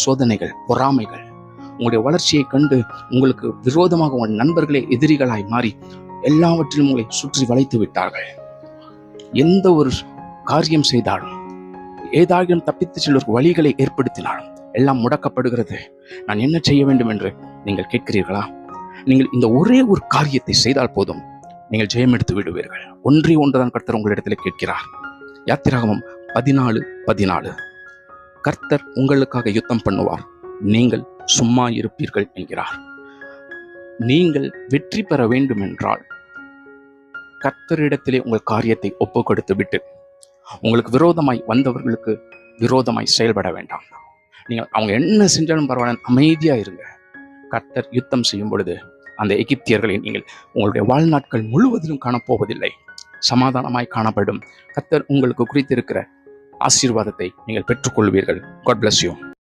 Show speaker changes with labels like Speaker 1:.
Speaker 1: சோதனைகள், பொறாமைகள், உங்களுடைய வளர்ச்சியை கண்டு உங்களுக்கு விரோதமாக உங்கள் நண்பர்களே எதிரிகளாய் மாறி எல்லாவற்றிலும் உங்களை சுற்றி வளைத்து விட்டார்கள். எந்த ஒரு காரியம் செய்தாலும், ஏதாயிரம் தப்பித்து செல்வதற்கு வழிகளை ஏற்படுத்தினாலும் எல்லாம் முடக்கப்படுகிறது. நான் என்ன செய்ய வேண்டும் என்று நீங்கள் கேட்கிறீர்களா? நீங்கள் இந்த ஒரே ஒரு காரியத்தை செய்தால் போதும், நீங்கள் ஜெயம் எடுத்து விடுவீர்கள். ஒன்றே ஒன்றுதான் கர்த்தர் உங்களிடத்தில் கேட்கிறார். யாத்திராகமம் 14:14. கர்த்தர் உங்களுக்காக யுத்தம் பண்ணுவார், நீங்கள் சும்மா இருப்பீர்கள் என்கிறார். நீங்கள் வெற்றி பெற வேண்டும் என்றால் கர்த்தரிடத்திலே உங்கள் காரியத்தை ஒப்பு கொடுத்து விட்டு, உங்களுக்கு விரோதமாய் வந்தவர்களுக்கு விரோதமாய் செயல்பட வேண்டாம். நீங்கள் அவங்க என்ன செஞ்சாலும் பரவாயில்ல, அமைதியா இருங்க. கர்த்தர் யுத்தம் செய்யும் பொழுது அந்த எகிப்தியர்களை நீங்கள் உங்களுடைய வாழ்நாட்கள் முழுவதிலும் காணப்போவதில்லை, சமாதானமாய் காணப்படும். கர்த்தர் உங்களுக்கு குறித்திருக்கிற ஆசீர்வாதத்தை நீங்கள் பெற்றுக்கொள்வீர்கள். God bless you.